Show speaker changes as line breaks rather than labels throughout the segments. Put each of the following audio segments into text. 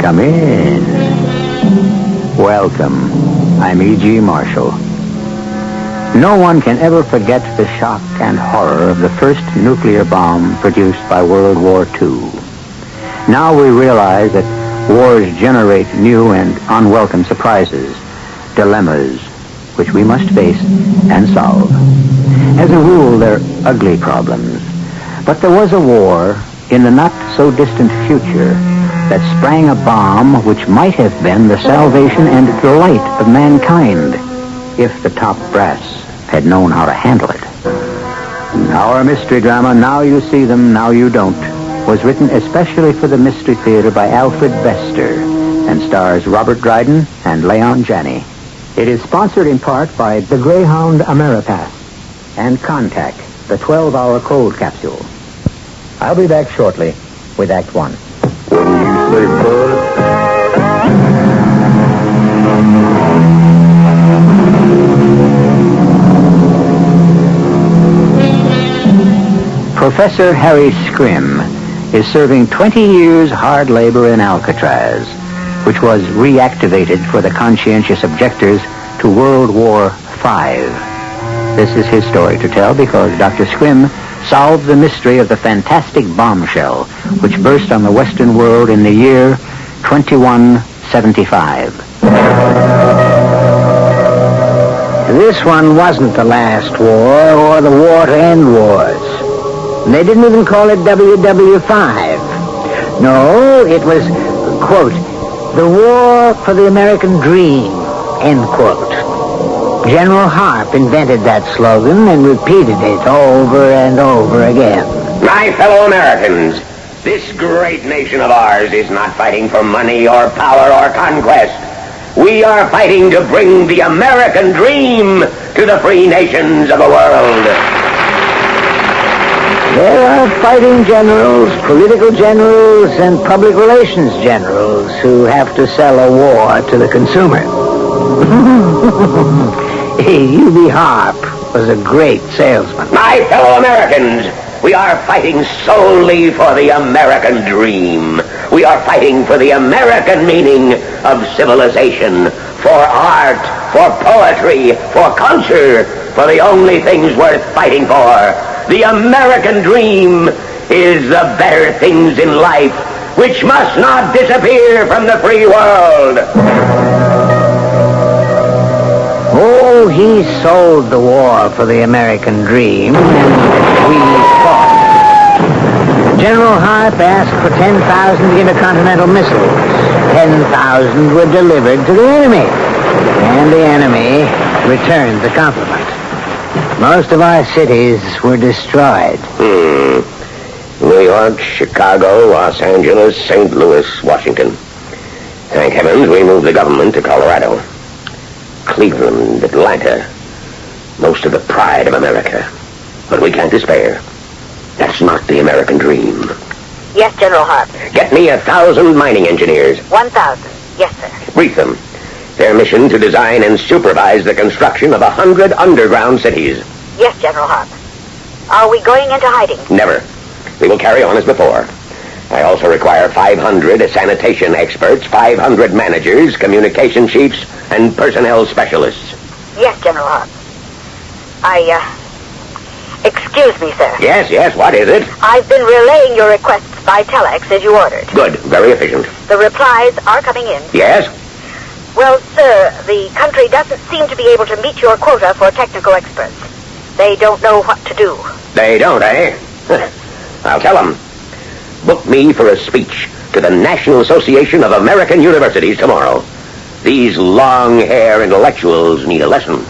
Come in. Welcome. I'm E.G. Marshall. No one can ever forget the shock and horror of the first nuclear bomb produced by World War II. Now we realize that wars generate new and unwelcome surprises, dilemmas, which we must face and solve. As a rule, they're ugly problems. But there was a war in the not-so-distant future that sprang a bomb which might have been the salvation and delight of mankind if the top brass had known how to handle it. Our mystery drama, Now You See Them, Now You Don't, was written especially for the Mystery Theater by Alfred Bester and stars Robert Dryden and Leon Janney. It is sponsored in part by the Greyhound Ameripass and Contact, the 12-hour cold capsule. I'll be back shortly with Act One.
Wouldn't you say, Bud?
Professor Harry Scrim is serving 20 years hard labor in Alcatraz, which was reactivated for the conscientious objectors to World War V. This is his story to tell because Dr. Scrim solved the mystery of the fantastic bombshell which burst on the Western world in the year 2175.
This one wasn't the last war or the war to end wars. They didn't even call it WW5. No, it was, quote, the war for the American dream, end quote. General Harp invented that slogan and repeated it over and over again.
My fellow Americans, this great nation of ours is not fighting for money or power or conquest. We are fighting to bring the American dream to the free nations of the world.
There are fighting generals, political generals, and public relations generals who have to sell a war to the consumer. U.B. Harp was a great salesman.
My fellow Americans, we are fighting solely for the American dream. We are fighting for the American meaning of civilization, for art, for poetry, for culture, for the only things worth fighting for. The American dream is the better things in life, which must not disappear from the free world.
Oh, he sold the war for the American dream, and we fought. General Harp asked for 10,000 intercontinental missiles. 10,000 were delivered to the enemy, and the enemy returned the compliment. Most of our cities were destroyed.
New York, Chicago, Los Angeles, St. Louis, Washington. Thank heavens we moved the government to Colorado. Cleveland, Atlanta. Most of the pride of America. But we can't despair. That's not the American dream.
Yes, General Harp.
Get me 1,000 mining engineers.
1,000. Yes, sir.
Brief them. Their mission to design and supervise the construction of 100 underground cities.
Yes, General Harp. Are we going into hiding?
Never. We will carry on as before. I also require 500 sanitation experts, 500 managers, communication chiefs, and personnel specialists.
Yes, General Harp. Excuse me, sir.
Yes, what is it?
I've been relaying your requests by telex as you ordered.
Good, very efficient.
The replies are coming in.
Yes?
Well, sir, the country doesn't seem to be able to meet your quota for technical experts. They don't know what to do.
They don't, eh? I'll tell them. Book me for a speech to the National Association of American Universities tomorrow. These long-hair intellectuals need a lesson.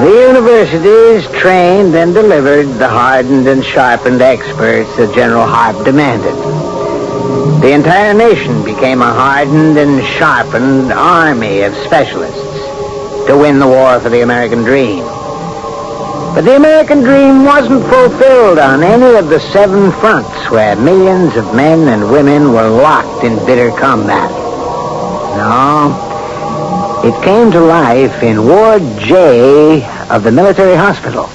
The universities trained and delivered the hardened and sharpened experts that General Harp demanded. The entire nation became a hardened and sharpened army of specialists to win the war for the American dream. But the American dream wasn't fulfilled on any of the 7 fronts where millions of men and women were locked in bitter combat. No, it came to life in Ward J of the military hospital.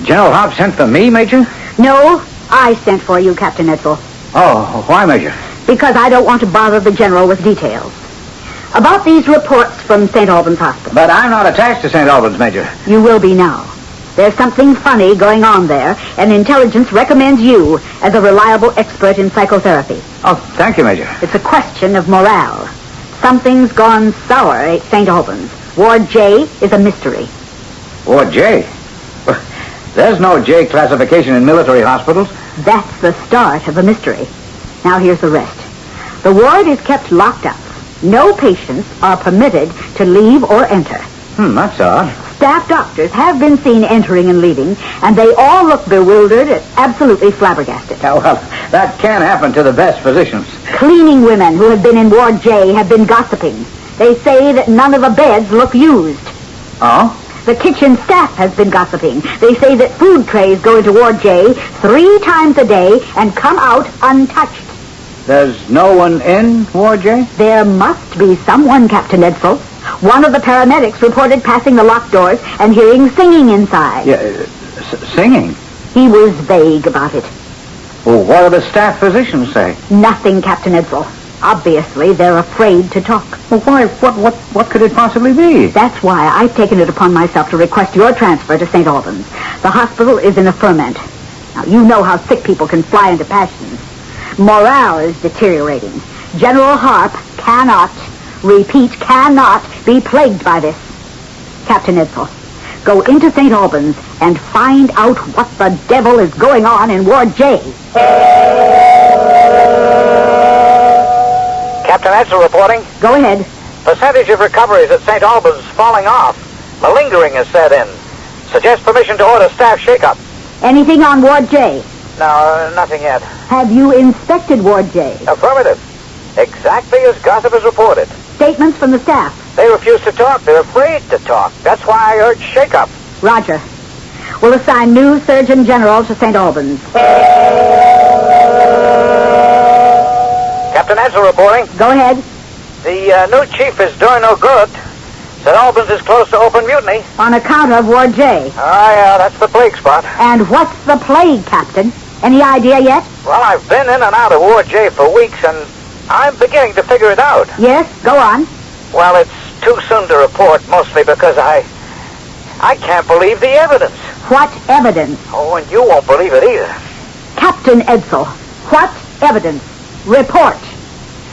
General Harp sent for me, Major?
No, I sent for you, Captain Edel.
Oh, why, Major?
Because I don't want to bother the General with details. About these reports from St. Albans Hospital.
But I'm not attached to St. Albans, Major.
You will be now. There's something funny going on there, and intelligence recommends you as a reliable expert in psychotherapy.
Oh, thank you, Major.
It's a question of morale. Something's gone sour at St. Albans. Ward J is a mystery.
Ward J? There's no J classification in military hospitals.
That's the start of the mystery. Now here's the rest. The ward is kept locked up. No patients are permitted to leave or enter.
That's odd.
Staff doctors have been seen entering and leaving, and they all look bewildered and absolutely flabbergasted.
Yeah, well, that can happen to the best physicians.
Cleaning women who have been in Ward J have been gossiping. They say that none of the beds look used.
Oh?
The kitchen staff has been gossiping. They say that food trays go into Ward J 3 times a day and come out untouched.
There's no one in Ward J?
There must be someone, Captain Edsel. One of the paramedics reported passing the locked doors and hearing singing inside.
Yeah, singing?
He was vague about it.
Well, what do the staff physicians say?
Nothing, Captain Edsel. Obviously, they're afraid to talk.
Well, why? What could it possibly be?
That's why I've taken it upon myself to request your transfer to St. Albans. The hospital is in a ferment. Now, you know how sick people can fly into passions. Morale is deteriorating. General Harp cannot be plagued by this. Captain Edsel, go into St. Albans and find out what the devil is going on in Ward J.
Captain Edel reporting.
Go ahead.
Percentage of recoveries at St. Albans is falling off. Malingering has set in. Suggest permission to order staff shake-up.
Anything on Ward J?
No, nothing yet.
Have you inspected Ward J?
Affirmative. Exactly as gossip has reported.
Statements from the staff?
They refuse to talk. They're afraid to talk. That's why I urge shake-up.
Roger. We'll assign new Surgeon General to St. Albans.
Captain Edel reporting.
Go ahead.
The new chief is doing no good. St. Albans is close to open mutiny.
On account of Ward J.
Ah, yeah, that's the plague spot.
And what's the plague, Captain? Any idea yet?
Well, I've been in and out of Ward J for weeks, and I'm beginning to figure it out.
Yes, go on.
Well, it's too soon to report, mostly because I can't believe the evidence.
What evidence?
Oh, and you won't believe it either.
Captain Edsel, what evidence? Report.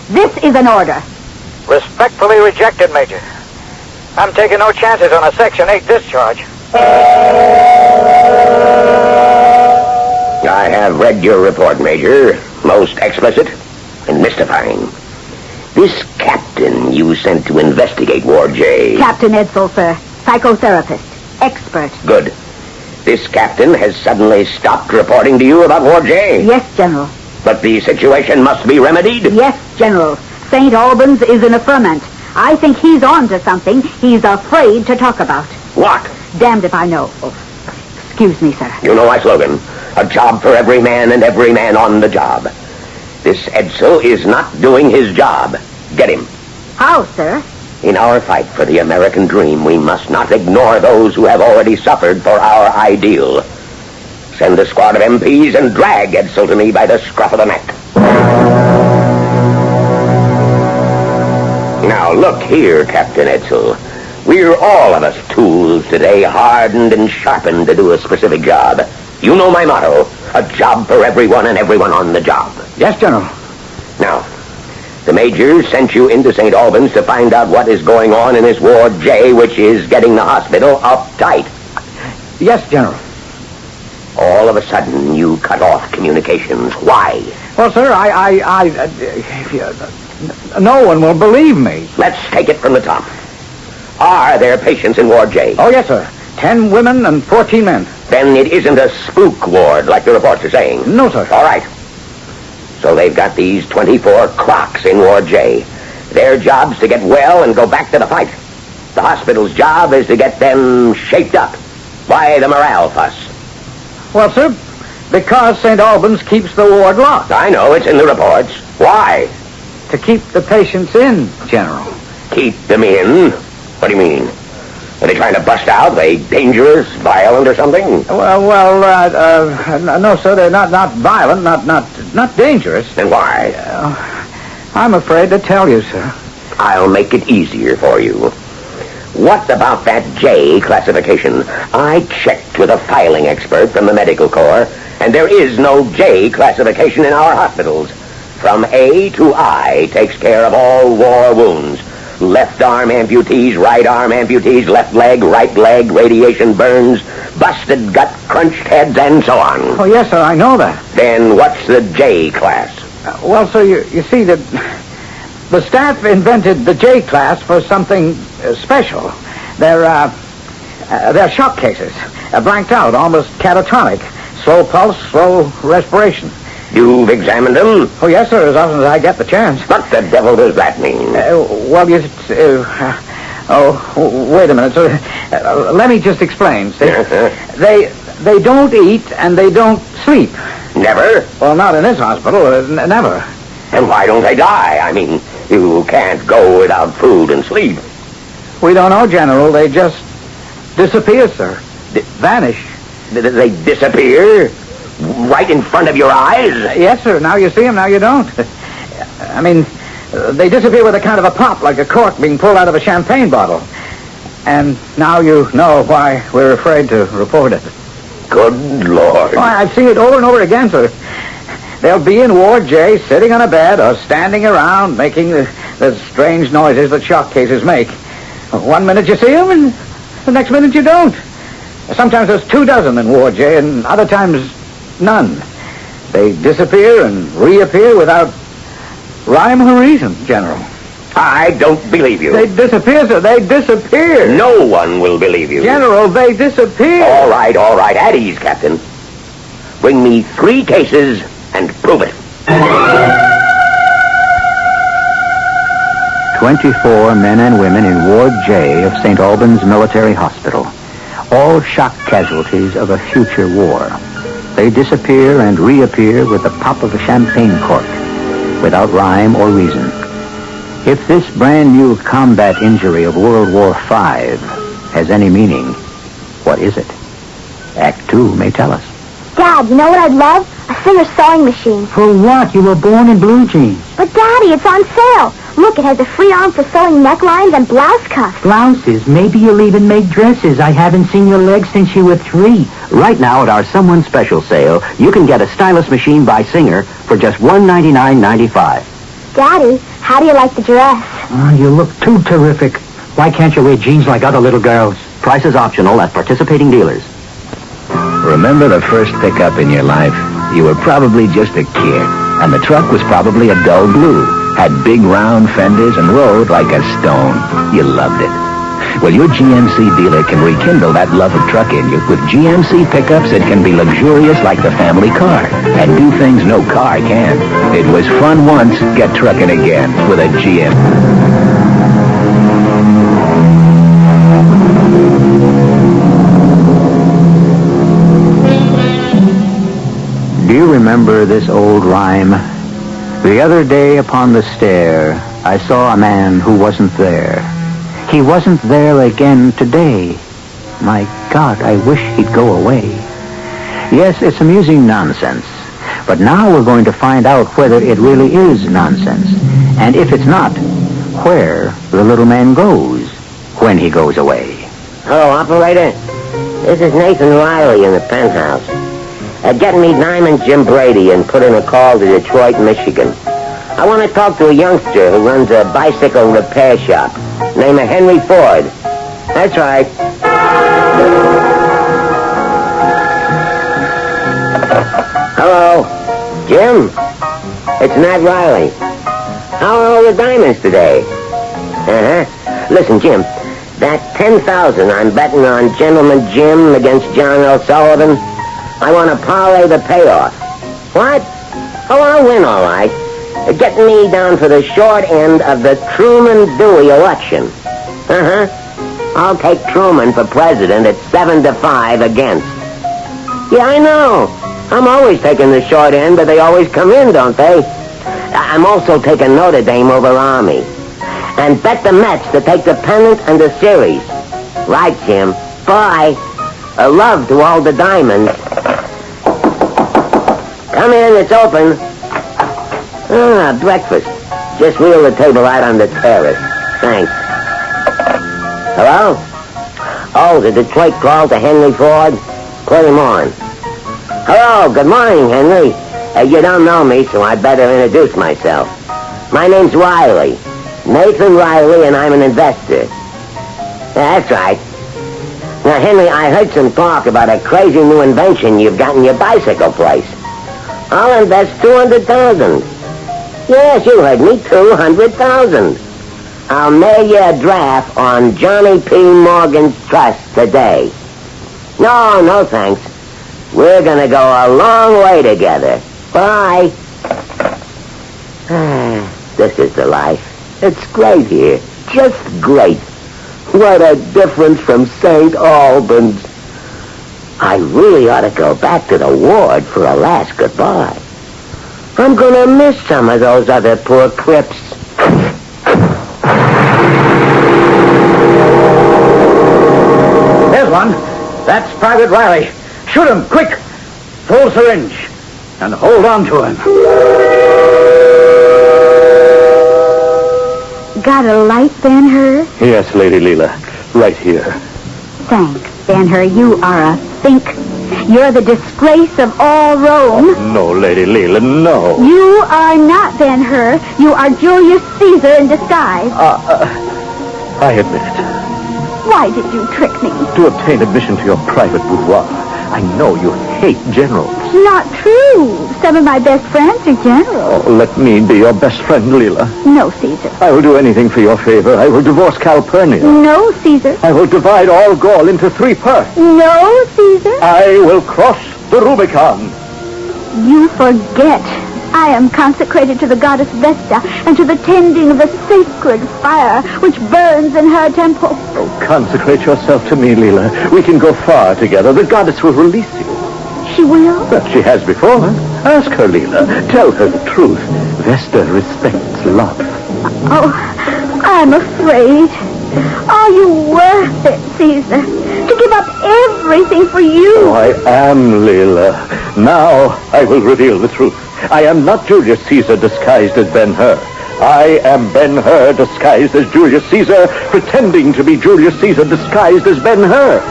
This is an order.
Respectfully rejected, Major. I'm taking no chances on a Section 8 discharge.
I have read your report, Major. Most explicit and mystifying. This captain you sent to investigate Ward J.
Captain Edsel, sir. Psychotherapist. Expert.
Good. This captain has suddenly stopped reporting to you about Ward J.
Yes, General.
But the situation must be remedied.
Yes, General. St. Albans is in a ferment. I think he's on to something he's afraid to talk about.
What?
Damned if I know. Oh, excuse me, sir.
You know my slogan. A job for every man and every man on the job. This Edsel is not doing his job. Get him.
How, sir?
In our fight for the American dream, we must not ignore those who have already suffered for our ideal. Send a squad of MPs and drag Edsel to me by the scruff of the neck. Now, look here, Captain Edsel. We're all of us tools today, hardened and sharpened to do a specific job. You know my motto, a job for everyone and everyone on the job.
Yes, General.
Now, the Major sent you into St. Albans to find out what is going on in this Ward J, which is getting the hospital uptight.
Yes, General.
All of a sudden, you cut off communications. Why?
Well, sir, no one will believe me.
Let's take it from the top. Are there patients in Ward J?
Oh, yes, sir. 10 women and 14 men.
Then it isn't a spook ward like the reports are saying.
No, sir.
All right. So they've got these 24 crocks in Ward J. Their job's to get well and go back to the fight. The hospital's job is to get them shaped up. Why the morale fuss?
Well, sir, because St. Albans keeps the ward locked.
I know, it's in the reports. Why?
To keep the patients in, General.
Keep them in? What do you mean? Are they trying to bust out? Are they dangerous, violent, or something?
No, sir, they're not violent, not dangerous.
Then why?
I'm afraid to tell you, sir.
I'll make it easier for you. What about that J classification? I checked with a filing expert from the medical corps, and there is no J classification in our hospitals. From A to I takes care of all war wounds. Left arm amputees, right arm amputees, left leg, right leg, radiation burns, busted gut, crunched heads, and so on.
Oh, yes, sir, I know that.
Then what's the J class?
Well, sir, you see, the staff invented the J class for something special. They're shock cases. Blanked out, almost catatonic. Slow pulse, slow respiration.
You've examined them?
Oh, yes, sir, as often as I get the chance.
What the devil does that mean?
Wait a minute, sir. Let me just explain. See?
Yes, sir.
They don't eat and they don't sleep.
Never?
Well, not in this hospital. Never.
And why don't they die? I mean, you can't go without food and sleep.
We don't know, General. They just disappear, sir. Vanish.
They disappear? Right in front of your eyes?
Yes, sir. Now you see them, now you don't. I mean, they disappear with a kind of a pop, like a cork being pulled out of a champagne bottle. And now you know why we're afraid to report it.
Good Lord.
Oh, I've seen it over and over again, sir. They'll be in Ward J, sitting on a bed or standing around, making the strange noises that shock cases make. 1 minute you see them, and the next minute you don't. Sometimes there's 24 in Ward J, and other times none. They disappear and reappear without rhyme or reason, General.
I don't believe you.
They disappear, sir. They disappear.
No one will believe you.
General, they disappear.
All right. At ease, Captain. Bring me 3 cases and prove it.
24 men and women in Ward J of St. Albans Military Hospital. All shock casualties of a future war. They disappear and reappear with the pop of a champagne cork, without rhyme or reason. If this brand new combat injury of World War V has any meaning, what is it? Act 2 may tell us.
Dad, you know what I'd love? A Singer sewing machine.
For what? You were born in blue jeans.
But Daddy, it's on sale. Look, it has a free arm for sewing necklines and blouse cuffs.
Blouses. Maybe you'll even make dresses. I haven't seen your legs since you were 3.
Right now at our Someone Special sale, you can get a stylus machine by Singer for just $199.95.
Daddy, how do you like the dress?
Oh, you look too terrific. Why can't you wear jeans like other little girls?
Price is optional at participating dealers.
Remember the first pickup in your life? You were probably just a kid, and the truck was probably a dull blue, had big round fenders and rode like a stone. You loved it. Well, your GMC dealer can rekindle that love of trucking with GMC pickups that can be luxurious like the family car and do things no car can. It was fun once, get trucking again with a GM.
Do you remember this old rhyme? The other day upon the stair, I saw a man who wasn't there. He wasn't there again today. My God, I wish he'd go away. Yes, it's amusing nonsense. But now we're going to find out whether it really is nonsense. And if it's not, where the little man goes when he goes away.
Hello, operator. This is Nathan Riley in the penthouse. Get me Diamond Jim Brady and put in a call to Detroit, Michigan. I want to talk to a youngster who runs a bicycle repair shop. Name of Henry Ford. That's right. Hello, Jim? It's Nat Riley. How are all the diamonds today? Listen, Jim, that $10,000 I'm betting on Gentleman Jim against John L. Sullivan, I want to parlay the payoff. What? Oh, I'll win, all right. Get me down for the short end of the Truman-Dewey election. I'll take Truman for president at 7-5 against. Yeah, I know. I'm always taking the short end, but they always come in, don't they? I'm also taking Notre Dame over Army. And bet the Mets to take the pennant and the series. Right, Jim. Bye. Love to all the diamonds. Come in, it's open. Breakfast. Just wheel the table out on the terrace. Thanks. Hello? Oh, the Detroit call to Henry Ford? Put him on. Hello, good morning, Henry. You don't know me, so I better introduce myself. My name's Riley. Nathan Riley, and I'm an investor. Yeah, that's right. Now, Henry, I heard some talk about a crazy new invention you've got in your bicycle place. I'll invest $200,000. Yes, you heard me, $200,000. I'll mail you a draft on Johnny P. Morgan's trust today. No, thanks. We're gonna go a long way together. Bye. This is the life. It's great here. Just great. What a difference from St. Albans. I really ought to go back to the ward for a last goodbye. I'm gonna miss some of those other poor crips.
There's one. That's Private Riley. Shoot him, quick. Full syringe. And hold on to him.
Got a light, Ben-Hur?
Yes, Lady Leela. Right here.
Thanks, Ben-Hur. You are a think. You're the disgrace of all Rome.
No, Lady Leela, no.
You are not Ben-Hur. You are Julius Caesar in disguise.
I admit it.
Why did you trick me?
To obtain admission to your private boudoir. I know you hate generals.
Not true. Some of my best friends are generals.
Oh, let me be your best friend, Leela.
No, Caesar.
I will do anything for your favor. I will divorce Calpurnia.
No, Caesar.
I will divide all Gaul into 3 parts.
No, Caesar.
I will cross the Rubicon.
You forget. I am consecrated to the goddess Vesta and to the tending of the sacred fire which burns in her temple.
Oh, consecrate yourself to me, Leela. We can go far together. The goddess will release you.
She will?
But she has before. Ask her, Leela. Tell her the truth. Vesta respects love.
Oh, I'm afraid. Are you worth it, Caesar? To give up everything for you?
Oh, I am, Leela. Now I will reveal the truth. I am not Julius Caesar disguised as Ben-Hur. I am Ben-Hur disguised as Julius Caesar, pretending to be Julius Caesar disguised as Ben-Hur.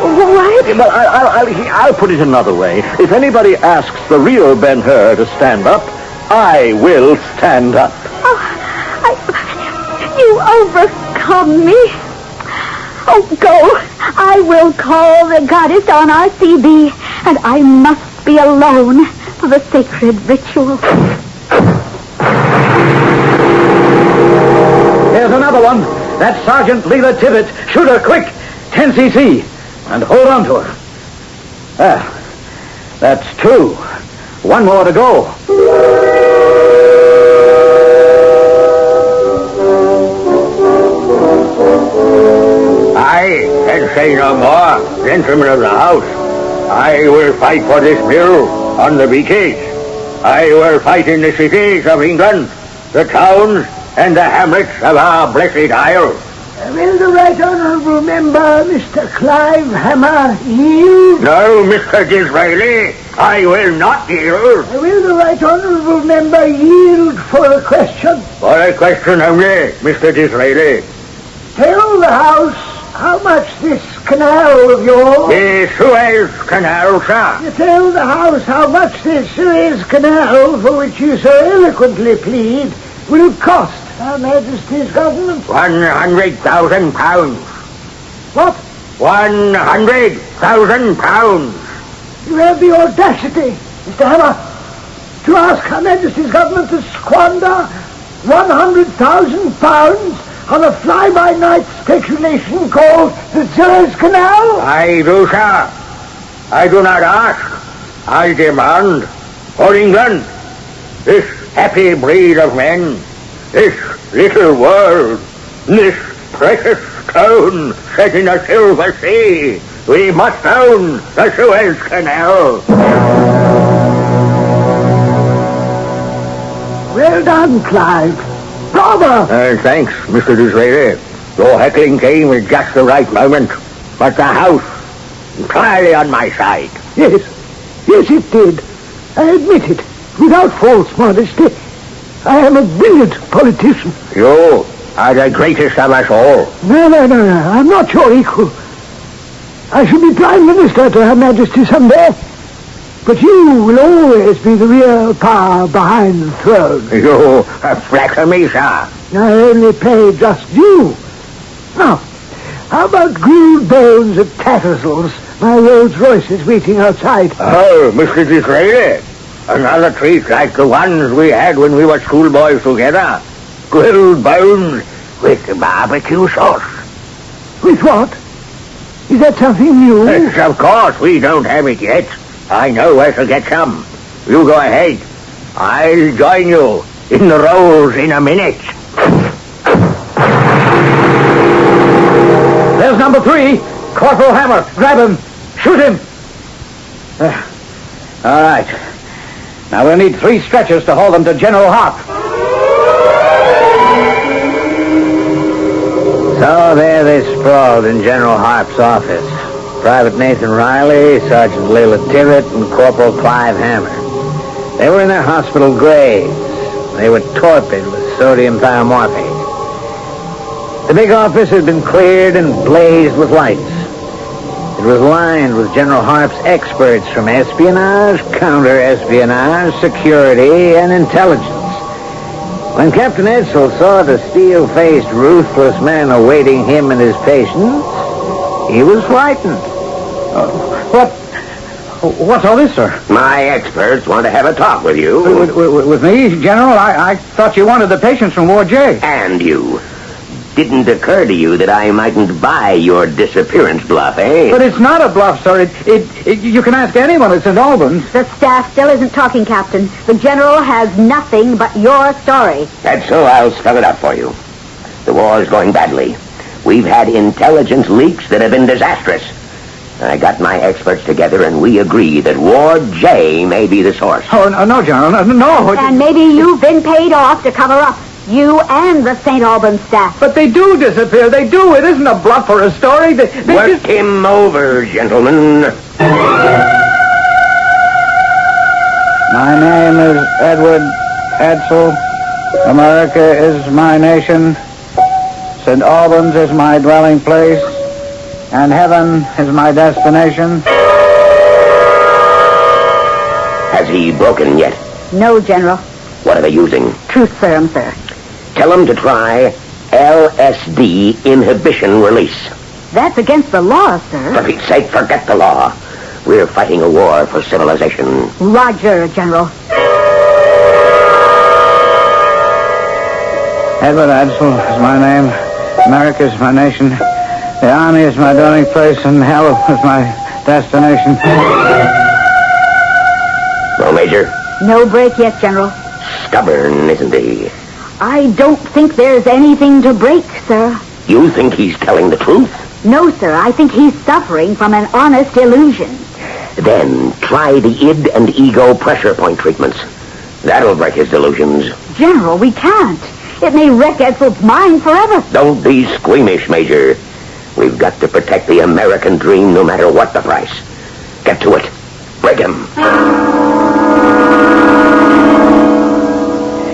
What?
But I'll put it another way. If anybody asks the real Ben-Hur to stand up, I will stand up.
Oh, you overcome me. Oh, go. I will call the goddess on our CB, and I must be alone for the sacred ritual.
There's another one. That's Sergeant Leela Tibbet. Shoot her quick. 10 cc. And hold on to her. That's 2. 1 more to go.
I can say no more, gentlemen of the house. I will fight for this bill on the beaches. I will fight in the cities of England, the towns, and the hamlets of our blessed Isle.
Will the Right Honourable Member, Mr. Clive Hammer, yield?
No, Mr. Disraeli, I will not yield.
Will the Right Honourable Member yield for a question?
For a question only, Mr. Disraeli.
Tell the House how much this canal of yours...
The Suez Canal, sir.
Tell the House how much this Suez Canal, for which you so eloquently plead, will cost Her Majesty's government.
£100,000.
What?
£100,000.
You have the audacity, Mr. Hammer, to ask Her Majesty's government to squander £100,000 on a fly-by-night speculation called the Suez Canal?
I do, sir. I do not ask. I demand for England, this happy breed of men, this little world, this precious stone set in a silver sea. We must own the Suez Canal.
Well done, Clive. Bravo!
Thanks, Mr. Disraeli.
Your heckling came at just the right moment. But the House, entirely on my side.
Yes, it did. I admit it, without false modesty. I am a brilliant politician.
You are the greatest of us all.
No, I'm not your equal. I shall be Prime Minister to Her Majesty someday. But you will always be the real power behind the throne.
You flatter me, sir.
I only pay just due. Now, how about grilled bones at Tattersall's? My Rolls Royce is waiting outside.
Oh, Mr. Disraeli. Another treat like the ones we had when we were schoolboys together. Grilled bones with barbecue sauce.
With what? Is that something new?
Yes, of course, we don't have it yet. I know where to get some. You go ahead. I'll join you in the rolls in a minute.
There's number 3. Corporal Hammer. Grab him. Shoot him. All right. Now we'll need 3 stretchers to haul them to General Harp.
So there they sprawled in General Harp's office. Private Nathan Riley, Sergeant Layla Tirrett, and Corporal Clive Hammer. They were in their hospital graves. They were torpid with sodium thiomorphate. The big office had been cleared and blazed with lights. It was lined with General Harp's experts from espionage, counter-espionage, security, and intelligence. When Captain Edel saw the steel-faced, ruthless men awaiting him and his patients, he was frightened.
What's all this, sir?
My experts want to have a talk with you.
With me, General? I thought you wanted the patients from Ward J.
And you. Didn't occur to you that I mightn't buy your disappearance bluff, eh?
But it's not a bluff, sir. You can ask anyone at St. Albans.
The staff still isn't talking, Captain. The General has nothing but your story.
That's so. I'll spell it out for you. The war's going badly. We've had intelligence leaks that have been disastrous. I got my experts together and we agree that Ward J may be the source.
Oh, no, General, no.
And maybe you've been paid off to cover up. You and the St. Albans staff.
But they do disappear. They do. It isn't a bluff or a story. They
Work
just...
him over, gentlemen.
My name is Edward Edsel. America is my nation. St. Albans is my dwelling place. And heaven is my destination.
Has he broken yet?
No, General.
What are they using?
Truth serum, sir.
Tell them to try LSD inhibition release.
That's against the law, sir.
For Pete's sake, forget the law. We're fighting a war for civilization.
Roger, General.
Edward Edsel is my name. America is my nation. The Army is my dwelling place, and hell is my destination.
Well, Major?
No break yet, General.
Stubborn, isn't he?
I don't think there's anything to break, sir.
You think he's telling the truth?
No, sir. I think he's suffering from an honest illusion.
Then try the id and ego pressure point treatments. That'll break his delusions.
General, we can't. It may wreck Edsel's mind forever.
Don't be squeamish, Major. We've got to protect the American dream no matter what the price. Get to it. Break him.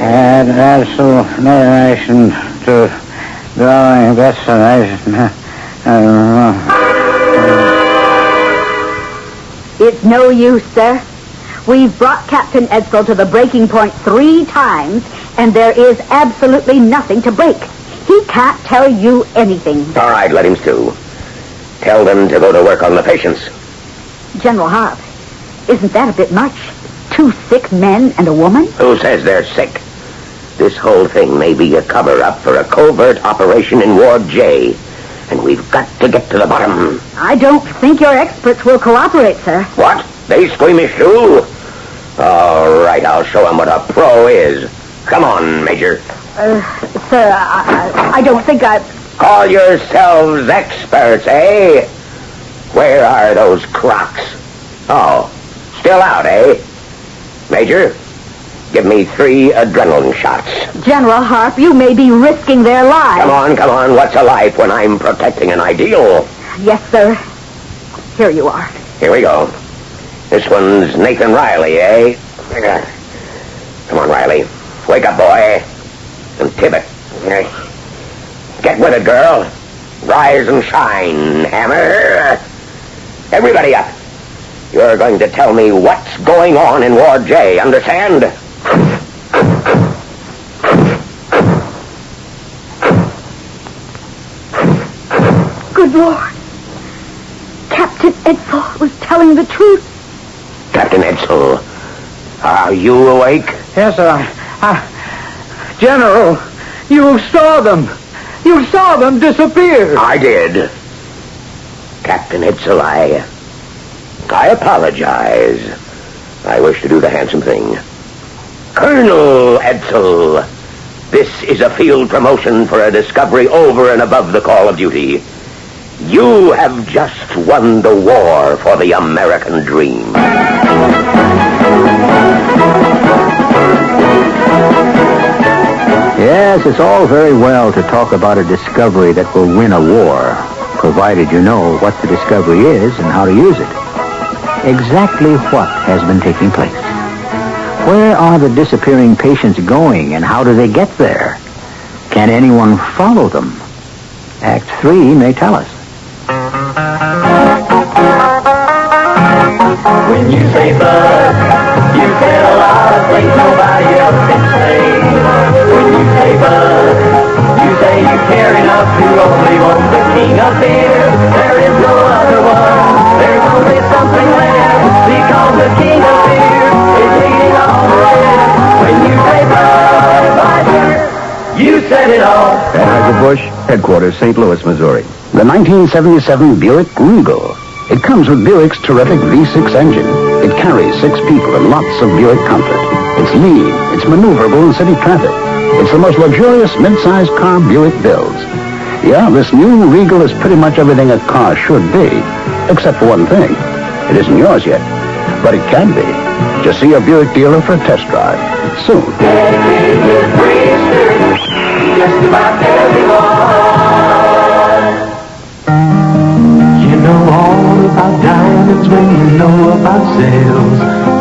And Edsel narration to dwelling destination.
It's no use, sir. We've brought Captain Edsel to the breaking point 3 times, and there is absolutely nothing to break. He can't tell you anything.
All right, let him stew. Tell them to go to work on the patients.
General Harp, isn't that a bit much? 2 sick men and a woman?
Who says they're sick? This whole thing may be a cover-up for a covert operation in Ward J, and we've got to get to the bottom.
I don't think your experts will cooperate, sir.
What? They squeamish too? All right, I'll show them what a pro is. Come on, Major.
Sir, I don't think I...
Call yourselves experts, eh? Where are those crocs? Oh, still out, eh? Major, Give me 3 adrenaline shots.
General Harp, you may be risking their lives.
Come on. What's a life when I'm protecting an ideal?
Yes, sir. Here you are.
Here we go. This one's Nathan Riley, eh? Come on, Riley. Wake up, boy. And Tibbet. Get with it, girl. Rise and shine, Hammer. Everybody up. You're going to tell me what's going on in Ward J, understand?
Good Lord. Captain Edel was telling the truth.
Captain Edel, are you awake?
Yes, sir. General, you saw them. You saw them disappear.
I did. Captain Edel, I apologize. I wish to do the handsome thing. Colonel Edel, this is a field promotion for a discovery over and above the call of duty. You have just won the war for the American dream.
Yes, it's all very well to talk about a discovery that will win a war, provided you know what the discovery is and how to use it. Exactly what has been taking place? Where are the disappearing patients going, and how do they get there? Can anyone follow them? Act 3 may tell us.
When you say bud, you said a lot of things nobody else can say. When you say bud, you say you care enough to only want the king of beer. There is no other one, there's only something left, because the king of beer is leading on the rest. When you say bud, you said it all.
Anheuser-Busch, headquarters, St. Louis, Missouri. The 1977 Buick Regal. It comes with Buick's terrific V6 engine. It carries 6 people and lots of Buick comfort. It's lean, it's maneuverable in city traffic. It's the most luxurious mid-sized car Buick builds. Yeah, this new Regal is pretty much everything a car should be, except for one thing. It isn't yours yet, but it can be. Just see a Buick dealer for a test drive soon.
Just about everyone. You know all about diamonds when you know about sales.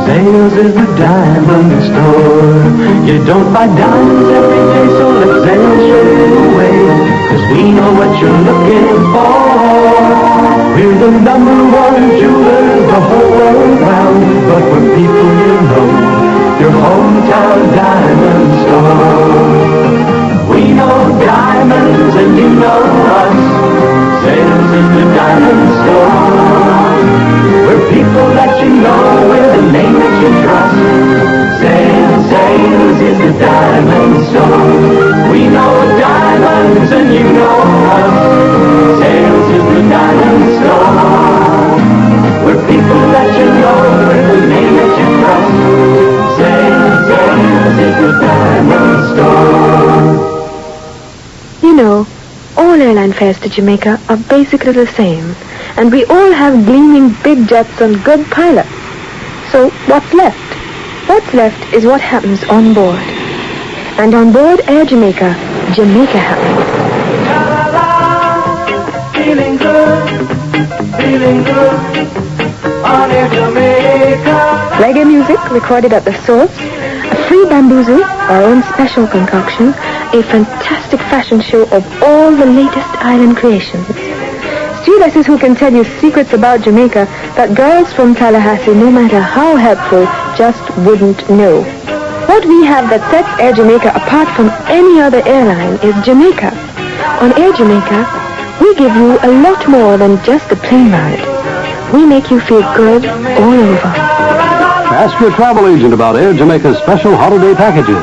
Sales is the diamond store. You don't buy diamonds every day, so let sales show you the way. 'Cause we know what you're looking for. We're the #1 jewelers the whole world round. But we're people you know, your hometown diamond store. We know diamonds and you know us. Sales is the diamond store. We're people that you know with a name that you trust. Sales is the diamond store. We know diamonds and you know us. Sales is the diamond store. We're people that you know with a name that you trust. Sales is the diamond store.
You know, all airline fares to Jamaica are basically the same, and we all have gleaming big jets and good pilots. So what's left? What's left is what happens on board. And on board Air Jamaica, Jamaica happens.
Feeling good on Air Jamaica.
Reggae music recorded at the source, a free bamboozle, our own special concoction, a fantastic fashion show of all the latest island creations. Stewardesses who can tell you secrets about Jamaica that girls from Tallahassee, no matter how helpful, just wouldn't know. What we have that sets Air Jamaica apart from any other airline is Jamaica. On Air Jamaica, we give you a lot more than just a plane ride. We make you feel good all over.
Ask your travel agent about Air Jamaica's special holiday packages.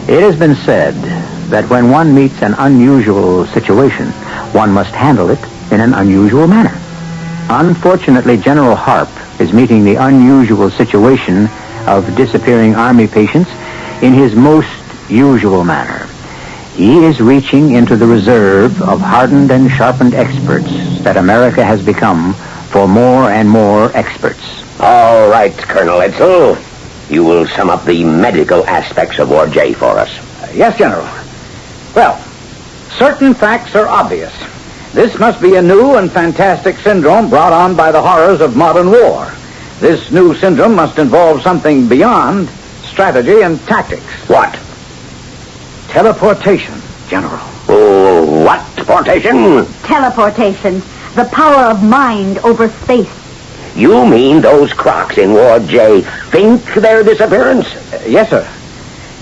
It has been said that when one meets an unusual situation, one must handle it in an unusual manner. Unfortunately, General Harp is meeting the unusual situation of disappearing Army patients in his most usual manner. He is reaching into the reserve of hardened and sharpened experts that America has become for more and more experts.
All right, Colonel Edel. You will sum up the medical aspects of Ward J for us.
Yes, General. Well, certain facts are obvious. This must be a new and fantastic syndrome brought on by the horrors of modern war. This new syndrome must involve something beyond strategy and tactics.
What?
Teleportation, General.
Oh, what portation?
Teleportation. The power of mind over space.
You mean those crocs in Ward J think their disappearance?
Yes, sir.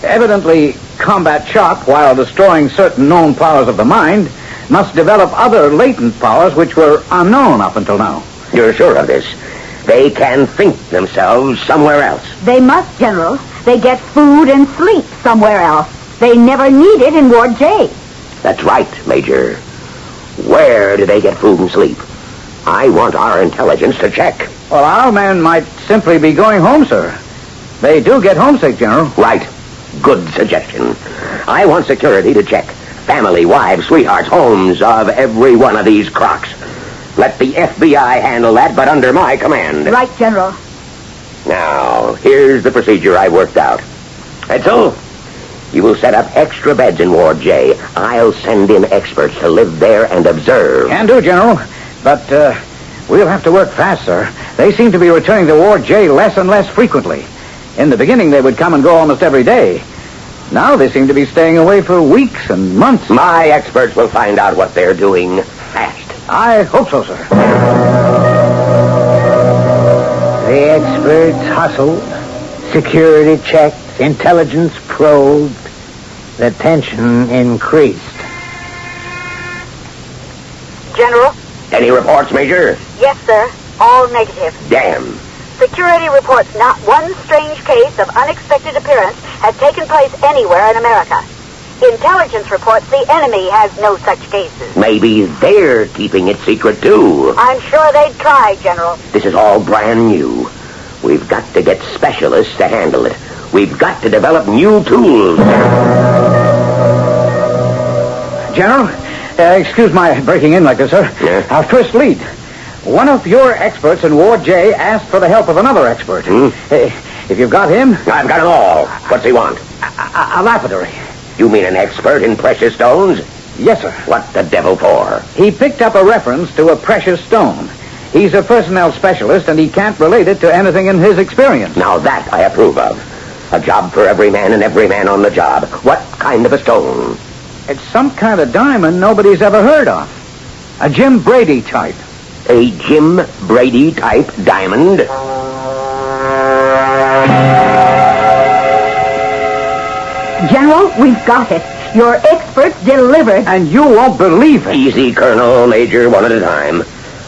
Evidently, combat shock, while destroying certain known powers of the mind, must develop other latent powers which were unknown up until now.
You're sure of this? They can think themselves somewhere else.
They must, General. They get food and sleep somewhere else. They never need it in Ward J.
That's right, Major. Where do they get food and sleep? I want our intelligence to check.
Well, our men might simply be going home, sir. They do get homesick, General.
Right. Good suggestion. I want security to check family, wives, sweethearts, homes of every one of these crocs. Let the FBI handle that, but under my command.
Right, General.
Now, here's the procedure I worked out. Edel, you will set up extra beds in Ward J. I'll send in experts to live there and observe.
Can do, General. But we'll have to work fast, sir. They seem to be returning to Ward J less and less frequently. In the beginning, they would come and go almost every day. Now they seem to be staying away for weeks and months.
My experts will find out what they're doing fast.
I hope so, sir.
The experts hustled, security checked, intelligence probed. The tension increased.
General?
Any reports, Major?
Yes, sir. All negative.
Damn.
Security reports not one strange case of unexpected appearance has taken place anywhere in America. Intelligence reports the enemy has no such cases.
Maybe they're keeping it secret, too.
I'm sure they'd try, General.
This is all brand new. We've got to get specialists to handle it. We've got to develop new tools.
General, excuse my breaking in like this, sir.
Yeah?
Our first lead. One of your experts in Ward J asked for the help of another expert. If you've got him...
I've got them all. What's he want?
A lapidary.
You mean an expert in precious stones?
Yes, sir.
What the devil for?
He picked up a reference to a precious stone. He's a personnel specialist, and he can't relate it to anything in his experience.
Now that I approve of. A job for every man and every man on the job. What kind of a stone?
It's some kind of diamond nobody's ever heard of. A Jim Brady type.
A Jim Brady type diamond?
General, we've got it. Your experts delivered.
And you won't believe it.
Easy, Colonel, Major, one at a time.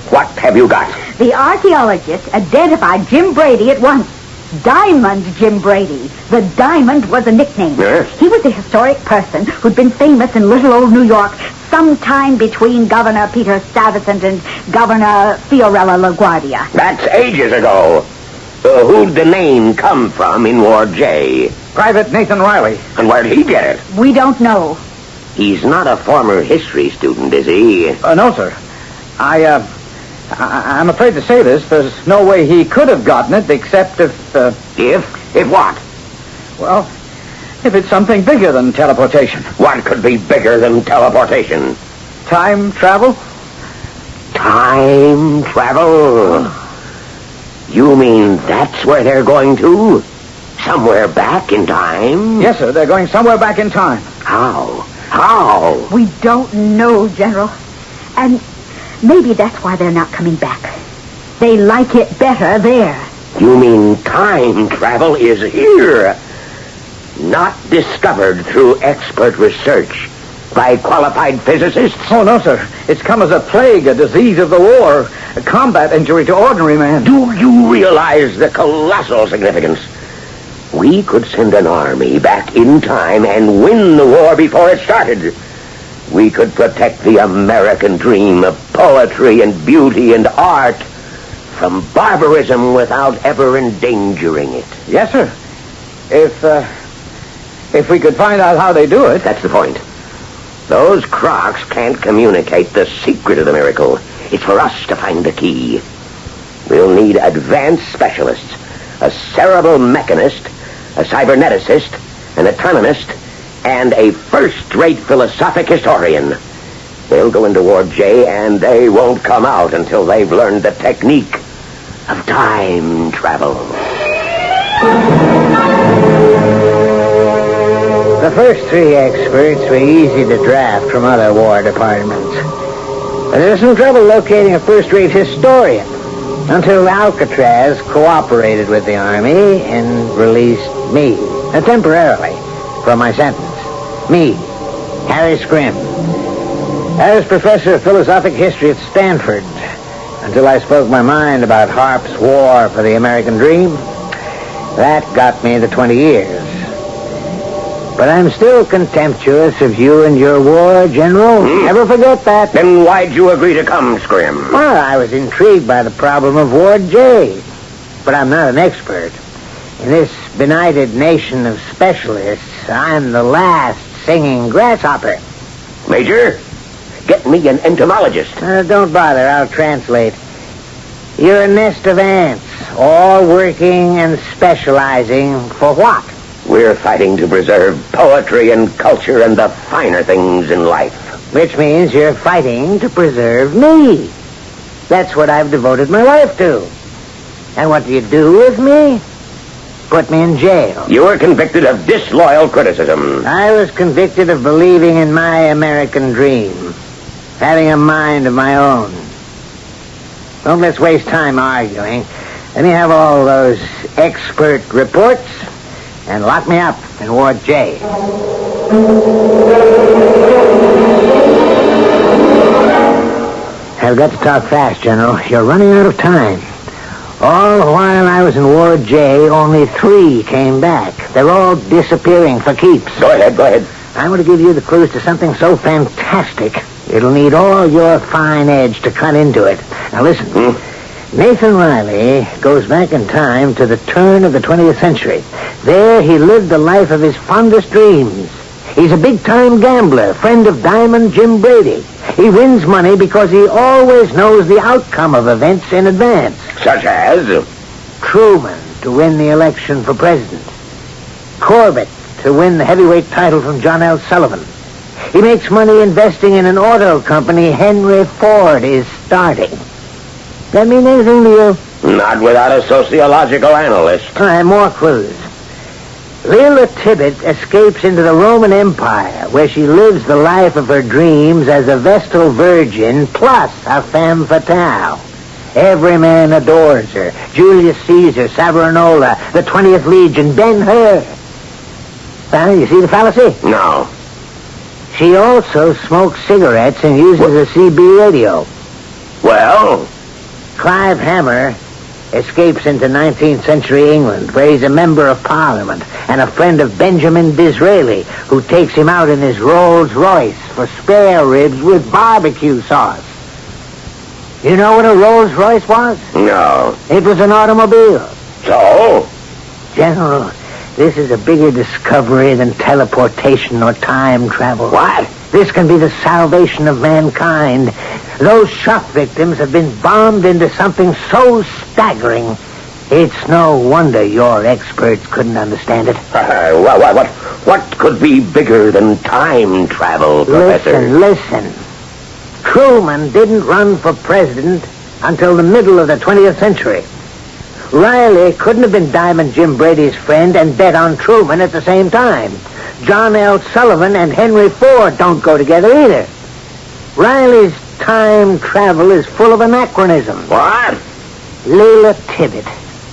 What have you got?
The archaeologist identified Jim Brady at once. Diamond Jim Brady. The Diamond was a nickname.
Yes?
He was a historic person who'd been famous in little old New York sometime between Governor Peter Stuyvesant and Governor Fiorella LaGuardia.
That's ages ago. Who'd the name come from in Ward J?
Private Nathan Riley.
And where'd he get it?
We don't know.
He's not a former history student, is he?
No, sir. I'm afraid to say this. There's no way he could have gotten it except if...
If what?
Well, if it's something bigger than teleportation.
What could be bigger than teleportation?
Time travel?
Time travel? You mean that's where they're going to? Somewhere back in time?
Yes, sir. They're going somewhere back in time.
How? How?
We don't know, General. And maybe that's why they're not coming back. They like it better there.
You mean time travel is here? Not discovered through expert research by qualified physicists?
Oh, no, sir. It's come as a plague, a disease of the war, a combat injury to ordinary man.
Do you realize the colossal significance? We could send an army back in time and win the war before it started. We could protect the American dream of poetry and beauty and art from barbarism without ever endangering it.
Yes, sir. If we could find out how they do it.
That's the point. Those crocs can't communicate the secret of the miracle. It's for us to find the key. We'll need advanced specialists, a cerebral mechanist, a cyberneticist, an autonomist, and a first-rate philosophic historian. They'll go into Ward J, and they won't come out until they've learned the technique of time travel.
The first three experts were easy to draft from other war departments. But there was some trouble locating a first-rate historian until Alcatraz cooperated with the Army and released me, temporarily, from my sentence. Me, Harry Scrim. I was professor of philosophic history at Stanford until I spoke my mind about Harp's war for the American dream. That got me the 20 years. But I'm still contemptuous of you and your war, General. Never forget that.
Then why'd you agree to come, Scrim?
Well, I was intrigued by the problem of Ward J. But I'm not an expert. In this benighted nation of specialists, I'm the last singing grasshopper.
Major, get me an entomologist.
Don't bother, I'll translate. You're a nest of ants, all working and specializing for what?
We're fighting to preserve poetry and culture and the finer things in life.
Which means you're fighting to preserve me. That's what I've devoted my life to. And what do you do with me? Put me in jail.
You were convicted of disloyal criticism.
I was convicted of believing in my American dream. Having a mind of my own. Don't let's waste time arguing. Let me have all those expert reports and lock me up in Ward J. I've got to talk fast, General. You're running out of time. All the while I was in Ward J, only 3 came back. They're all disappearing for keeps.
Go ahead.
I'm going to give you the clues to something so fantastic, it'll need all your fine edge to cut into it. Now listen. Nathan Riley goes back in time to the turn of the 20th century. There he lived the life of his fondest dreams. He's a big-time gambler, friend of Diamond Jim Brady. He wins money because he always knows the outcome of events in advance.
Such as?
Truman to win the election for president. Corbett to win the heavyweight title from John L. Sullivan. He makes money investing in an auto company Henry Ford is starting. That mean anything to you?
Not without a sociological analyst.
All right, more clues. Leela Tibbet escapes into the Roman Empire, where she lives the life of her dreams as a Vestal Virgin plus a femme fatale. Every man adores her. Julius Caesar, Savonarola, the 20th Legion, Ben-Hur. Well, you see the fallacy?
No.
She also smokes cigarettes and uses a CB radio.
Well?
Clive Hammer escapes into 19th century England, where he's a member of Parliament and a friend of Benjamin Disraeli, who takes him out in his Rolls Royce for spare ribs with barbecue sauce. You know what a Rolls Royce was?
No.
It was an automobile.
So?
General, this is a bigger discovery than teleportation or time travel.
What?
This can be the salvation of mankind. Those shock victims have been bombed into something so staggering, it's no wonder your experts couldn't understand it.
What could be bigger than time travel, Professor?
Listen. Truman didn't run for president until the middle of the 20th century. Riley couldn't have been Diamond Jim Brady's friend and bet on Truman at the same time. John L. Sullivan and Henry Ford don't go together either. Riley's time travel is full of anachronism.
What?
Leela Tibbet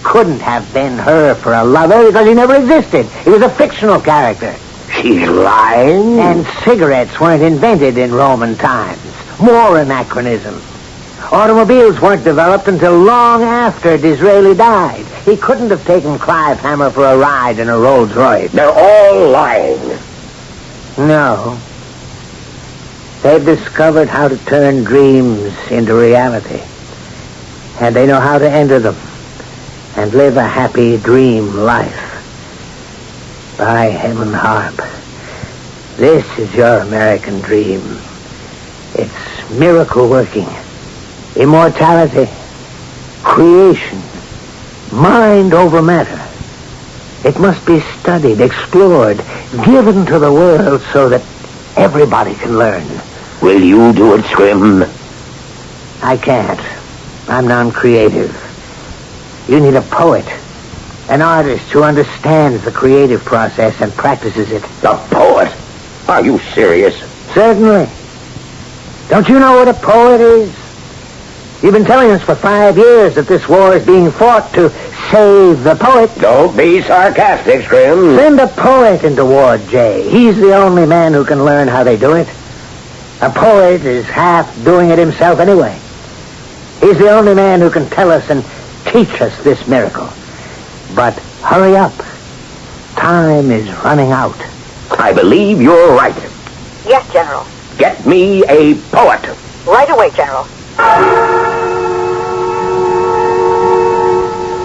couldn't have been her for a lover because he never existed. He was a fictional character.
She's lying?
And cigarettes weren't invented in Roman times. More anachronism. Automobiles weren't developed until long after Disraeli died. He couldn't have taken Clive Hammer for a ride in a Rolls Royce.
They're all lying.
No. They've discovered how to turn dreams into reality. And they know how to enter them and live a happy dream life. By heaven, Harp, This is your American dream. It's miracle working, immortality, creation, mind over matter. It must be studied, explored, given to the world so that everybody can learn.
Will you do it, Scrim?
I can't. I'm non-creative. You need a poet, an artist who understands the creative process and practices it.
A poet? Are you serious?
Certainly. Don't you know what a poet is? You've been telling us for 5 years that this war is being fought to save the poet.
Don't be sarcastic, Scrim.
Send a poet into war, Jay. He's the only man who can learn how they do it. A poet is half doing it himself anyway. He's the only man who can tell us and teach us this miracle. But hurry up. Time is running out.
I believe you're right.
Yes, General.
Get me a poet.
Right away, General.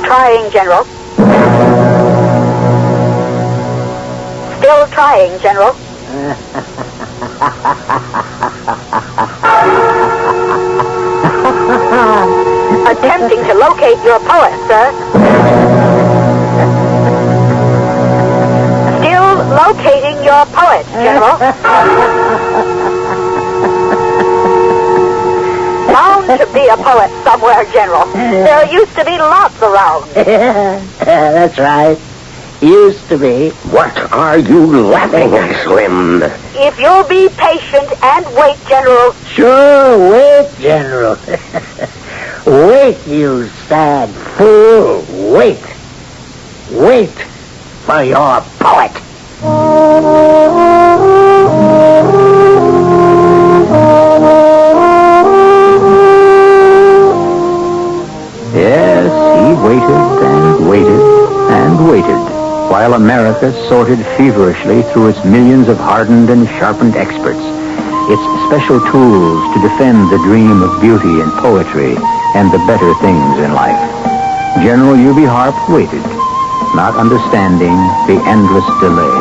Trying, General. Still trying, General. Attempting to locate your poet, sir. Still locating your poet, General. Bound to be a poet somewhere, General. There used to be lots around.
That's right. Used to be.
What are you laughing at, Scrim?
If you'll be patient and wait, General.
Sure, wait, General. Wait, you sad fool. Wait. Wait for your poet.
Yes, he waited and waited and waited, while America sorted feverishly through its millions of hardened and sharpened experts, its special tools to defend the dream of beauty and poetry and the better things in life. General U.B. Harp waited, not understanding the endless delay,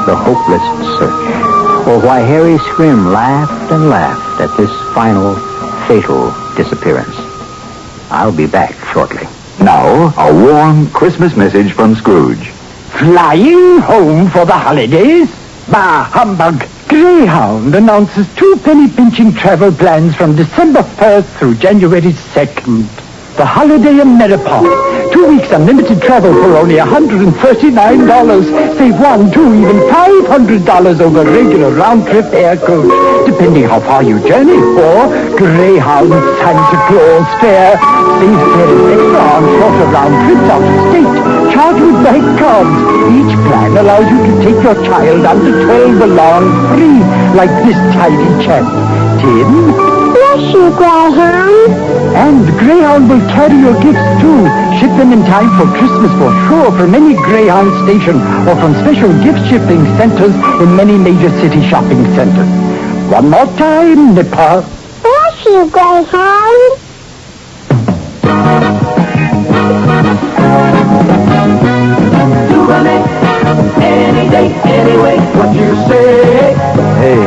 the hopeless search, or why Harry Scrim laughed and laughed at this final, fatal disappearance. I'll be back shortly.
Now, a warm Christmas message from Scrooge.
Flying home for the holidays? Bah, humbug. Greyhound announces 2 penny-pinching travel plans from December 1st through January 2nd. The holiday Ameripop. 2 weeks unlimited travel for only $139. Save $1, $2, even $500 over regular round-trip air coach, depending how far you journey. Or Greyhound Santa Claus fare. Save fares extra on shorter round trips out of state. Charged with bank cards. Each plan allows you to take your child under 12 along free, like this tiny chap. Tim?
Bless you, Greyhound.
And Greyhound will carry your gifts, too. Ship them in time for Christmas for sure from any Greyhound station or from special gift shipping centers in many major city shopping centers. One more time, Nipper.
Bless you, Greyhound.
Any day, anyway, what you say?
Hey,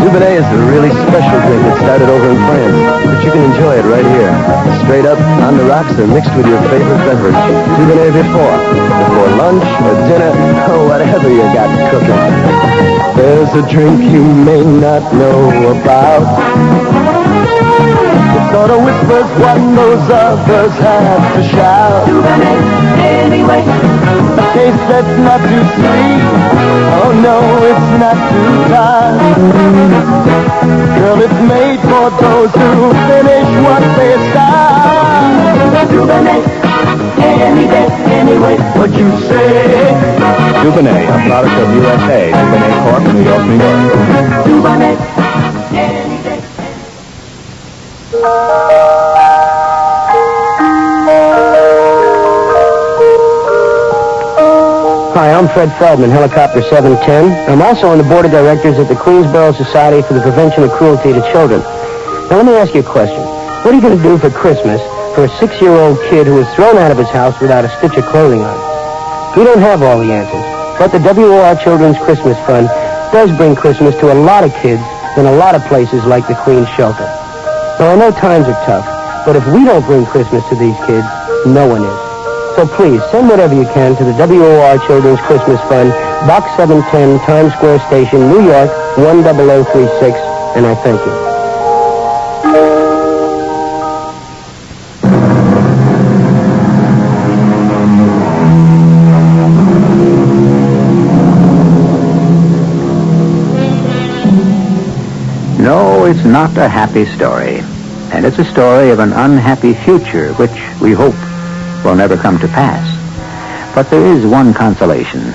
Dubonnet is a really special drink that started over in France, but you can enjoy it right here. Straight up, on the rocks, or mixed with your favorite beverage. Dubonnet before lunch or dinner, or whatever you got cooking. There's a drink you may not know about. It sort of whispers what those others have to shout.
Dubonnet, anyway.
A taste that's not too sweet. Oh no, it's not too tart. Girl, it's made for those who finish what they start.
Dubonnet, any day, anyway, what you say?
Dubonnet, a product of USA. Dubonnet Corp, New York, New York.
Dubonnet, any day.
Hi, I'm Fred Feldman, Helicopter 710. I'm also on the board of directors at the Queensboro Society for the Prevention of Cruelty to Children. Now, let me ask you a question. What are you going to do for Christmas for a 6-year-old kid who was thrown out of his house without a stitch of clothing on? We don't have all the answers, but the WOR Children's Christmas Fund does bring Christmas to a lot of kids in a lot of places like the Queen's Shelter. Now, I know times are tough, but if we don't bring Christmas to these kids, no one is. So please, send whatever you can to the WOR Children's Christmas Fund, Box 710, Times Square Station, New York, 10036, and I thank you.
No, it's not a happy story. And it's a story of an unhappy future, which we hope will never come to pass. But there is one consolation.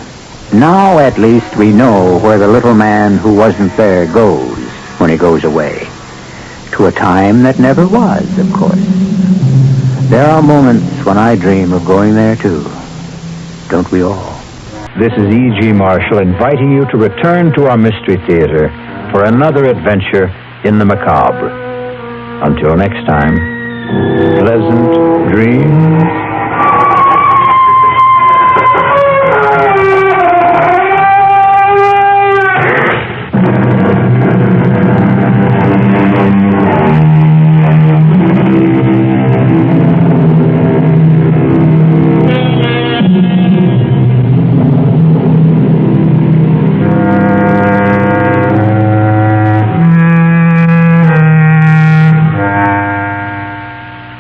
Now, at least, we know where the little man who wasn't there goes when he goes away. To a time that never was, of course. There are moments when I dream of going there, too. Don't we all?
This is E.G. Marshall inviting you to return to our Mystery Theater for another adventure in the macabre. Until next time, pleasant dreams.